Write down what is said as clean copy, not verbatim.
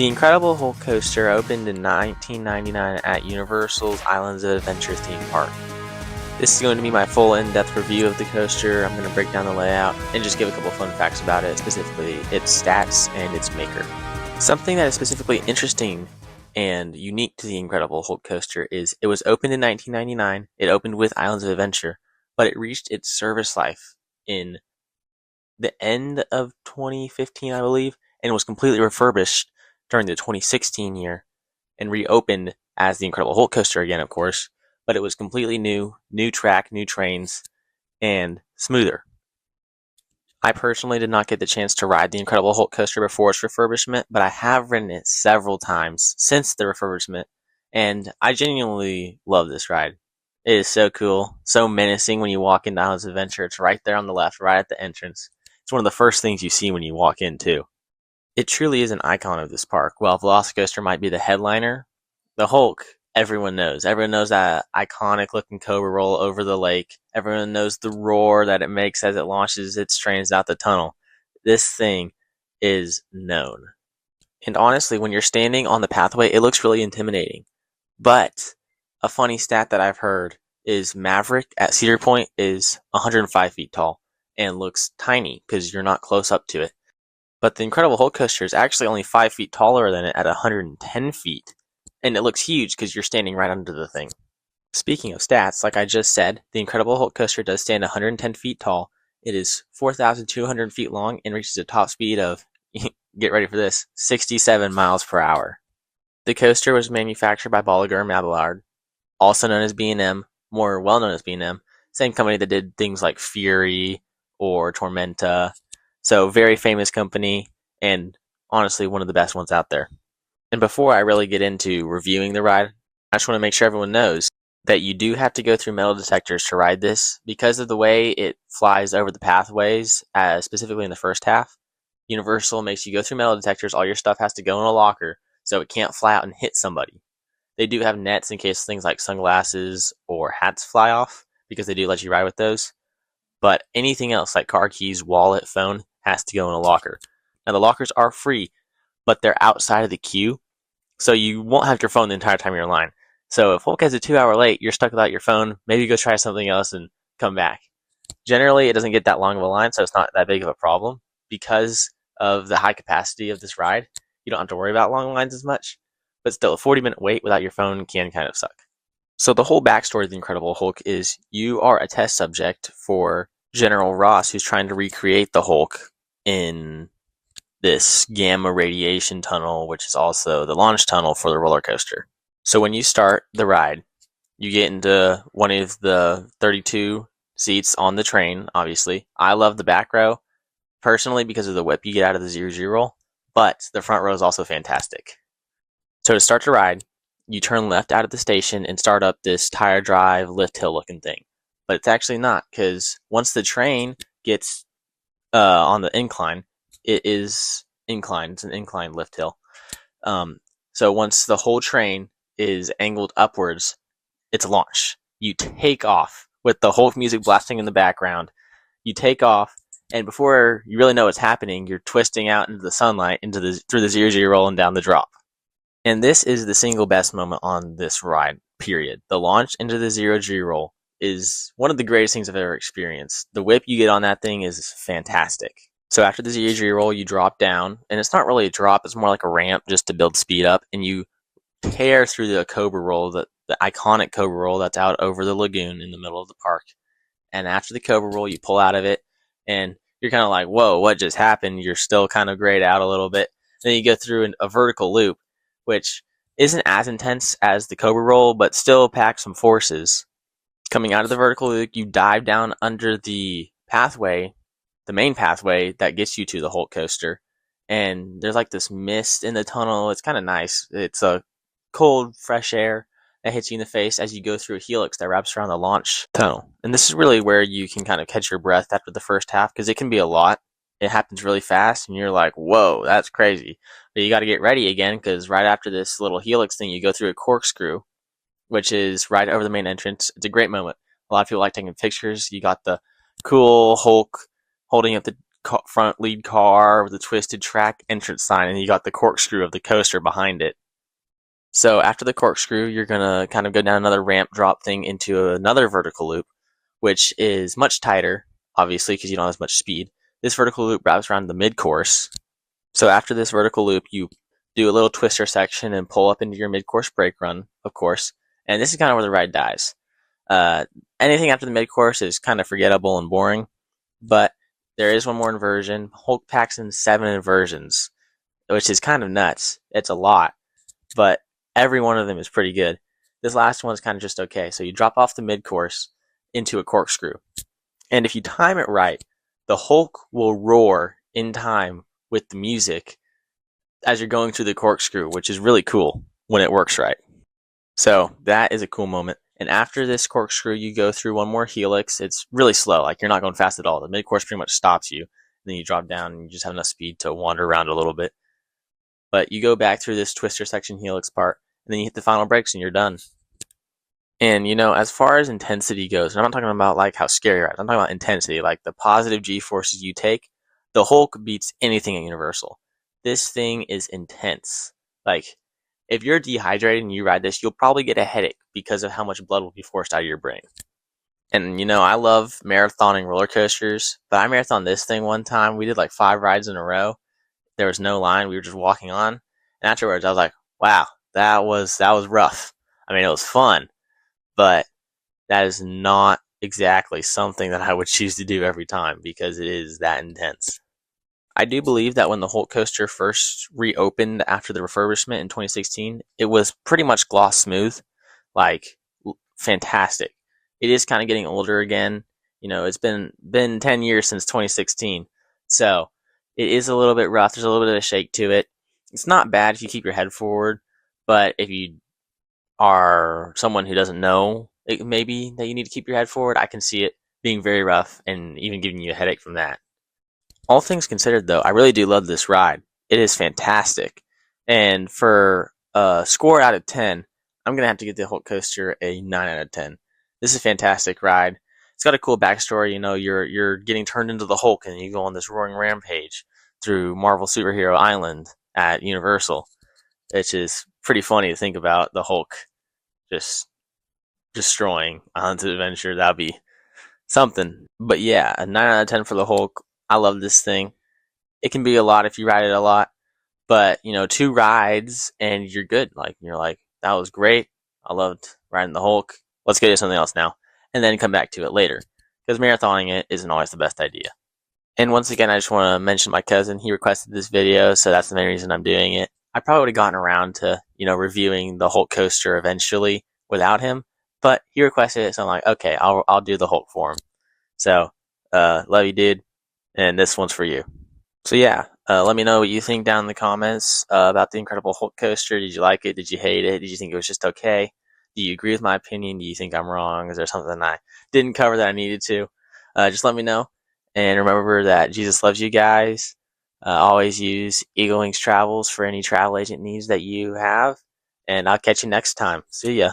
The Incredible Hulk coaster opened in 1999 at Universal's Islands of Adventure theme park. This is going to be my full in-depth review of the coaster. I'm going to break down the layout and just give a couple fun facts about it, specifically its stats and its maker. Something that is specifically interesting and unique to the Incredible Hulk coaster is it was opened in 1999, it opened with Islands of Adventure, but it reached its service life in the end of 2015, I believe, and was completely refurbished during the 2016 year and reopened as the Incredible Hulk coaster again, of course, but it was completely new track, new trains, and smoother. I personally did not get the chance to ride the Incredible Hulk coaster before its refurbishment, but I have ridden it several times since the refurbishment, and I genuinely love this ride. It is so cool, so menacing when you walk into Islands of Adventure. It's right there on the left, right at the entrance. It's one of the first things you see when you walk in, too. It truly is an icon of this park. While Velocicoaster might be the headliner, the Hulk, everyone knows. Everyone knows that iconic-looking Cobra roll over the lake. Everyone knows the roar that it makes as it launches its trains out the tunnel. This thing is known. And honestly, when you're standing on the pathway, it looks really intimidating. But a funny stat that I've heard is Maverick at Cedar Point is 105 feet tall and looks tiny because you're not close up to it. But the Incredible Hulk coaster is actually only 5 feet taller than it at 110 feet. And it looks huge because you're standing right under the thing. Speaking of stats, like I just said, the Incredible Hulk coaster does stand 110 feet tall. It is 4,200 feet long and reaches a top speed of, get ready for this, 67 miles per hour. The coaster was manufactured by Bolliger & Mabillard, also known as B&M, more well known as B&M, same company that did things like Fury or Tormenta. So very famous company, and honestly one of the best ones out there. And before I really get into reviewing the ride, I just want to make sure everyone knows that you do have to go through metal detectors to ride this because of the way it flies over the pathways, specifically in the first half. Universal makes you go through metal detectors, all your stuff has to go in a locker so it can't fly out and hit somebody. They do have nets in case things like sunglasses or hats fly off because they do let you ride with those. But anything else like car keys, wallet, phone has to go in a locker. Now the lockers are free, but they're outside of the queue, so you won't have your phone the entire time you're in line. So if Hulk has a 2-hour late, you're stuck without your phone, maybe go try something else and come back. Generally, it doesn't get that long of a line, so it's not that big of a problem. Because of the high capacity of this ride, you don't have to worry about long lines as much, but still, a 40-minute wait without your phone can kind of suck. So the whole backstory of the Incredible Hulk is you are a test subject for General Ross, who's trying to recreate the Hulk in this gamma radiation tunnel, which is also the launch tunnel for the roller coaster. So when you start the ride, you get into one of the 32 seats on the train, obviously. I love the back row, personally, because of the whip you get out of the 0G roll, but the front row is also fantastic. So to start the ride, you turn left out of the station and start up this tire drive, lift hill looking thing. But it's actually not, because once the train gets on the incline, it is inclined. It's an inclined lift hill. So once the whole train is angled upwards, it's a launch. You take off with the Hulk music blasting in the background. You take off, and before you really know what's happening, you're twisting out into the sunlight through the 0G roll and down the drop. And this is the single best moment on this ride, period. The launch into the 0G roll is one of the greatest things I've ever experienced. The whip you get on that thing is fantastic. So after the 0G roll, you drop down, and it's not really a drop, it's more like a ramp just to build speed up, and you tear through the Cobra roll, the iconic Cobra roll that's out over the lagoon in the middle of the park. And after the Cobra roll, you pull out of it, and you're kind of like, whoa, what just happened? You're still kind of grayed out a little bit. Then you go through a vertical loop, which isn't as intense as the Cobra roll, but still packs some forces. Coming out of the vertical loop, you dive down under the pathway, the main pathway that gets you to the Hulk coaster, and there's like this mist in the tunnel. It's kind of nice. It's a cold, fresh air that hits you in the face as you go through a helix that wraps around the launch tunnel. And this is really where you can kind of catch your breath after the first half, because it can be a lot. It happens really fast, and you're like, whoa, that's crazy. But you got to get ready again, because right after this little helix thing, you go through a corkscrew, which is right over the main entrance. It's a great moment. A lot of people like taking pictures. You got the cool Hulk holding up the front lead car with a twisted track entrance sign, and you got the corkscrew of the coaster behind it. So after the corkscrew, you're gonna kind of go down another ramp drop thing into another vertical loop, which is much tighter, obviously, because you don't have as much speed. This vertical loop wraps around the mid-course. So after this vertical loop, you do a little twister section and pull up into your mid-course brake run, of course. And this is kind of where the ride dies. Anything after the mid-course is kind of forgettable and boring, but there is one more inversion. Hulk packs in 7 inversions, which is kind of nuts. It's a lot, but every one of them is pretty good. This last one is kind of just okay. So you drop off the mid-course into a corkscrew. And if you time it right, the Hulk will roar in time with the music as you're going through the corkscrew, which is really cool when it works right. So that is a cool moment. And after this corkscrew, you go through one more helix. It's really slow, like you're not going fast at all. The mid-course pretty much stops you. Then you drop down and you just have enough speed to wander around a little bit. But you go back through this twister section helix part, and then you hit the final brakes and you're done. And as far as intensity goes, I'm not talking about like how scary it is. I'm talking about intensity, like the positive G-forces you take. The Hulk beats anything at Universal. This thing is intense. Like, if you're dehydrated and you ride this, you'll probably get a headache because of how much blood will be forced out of your brain. And I love marathoning roller coasters, but I marathoned this thing one time. We did like 5 rides in a row. There was no line. We were just walking on. And afterwards, I was like, wow, that was rough. I mean, it was fun, but that is not exactly something that I would choose to do every time because it is that intense. I do believe that when the Hulk coaster first reopened after the refurbishment in 2016, it was pretty much gloss smooth, like fantastic. It is kind of getting older again. It's been 10 years since 2016, so it is a little bit rough. There's a little bit of a shake to it. It's not bad if you keep your head forward, but if you are someone who doesn't know maybe that you need to keep your head forward, I can see it being very rough and even giving you a headache from that. All things considered, though, I really do love this ride. It is fantastic. And for a score out of 10, I'm going to have to give the Hulk coaster a 9 out of 10. This is a fantastic ride. It's got a cool backstory. You're getting turned into the Hulk and you go on this roaring rampage through Marvel Superhero Island at Universal. Which is pretty funny to think about, the Hulk just destroying a haunted adventure. That'd be something. But yeah, a 9 out of 10 for the Hulk. I love this thing. It can be a lot if you ride it a lot, but 2 rides and you're good. Like you're like, that was great. I loved riding the Hulk. Let's go do something else now, and then come back to it later because marathoning it isn't always the best idea. And once again, I just want to mention my cousin. He requested this video, so that's the main reason I'm doing it. I probably would have gotten around to reviewing the Hulk coaster eventually without him, but he requested it, so I'm like, okay, I'll do the Hulk for him. So, love you, dude. And this one's for you. So yeah, let me know what you think down in the comments about the Incredible Hulk coaster. Did you like it? Did you hate it? Did you think it was just okay? Do you agree with my opinion? Do you think I'm wrong? Is there something I didn't cover that I needed to? Just let me know. And remember that Jesus loves you guys. Always use Eagle Wings Travels for any travel agent needs that you have. And I'll catch you next time. See ya.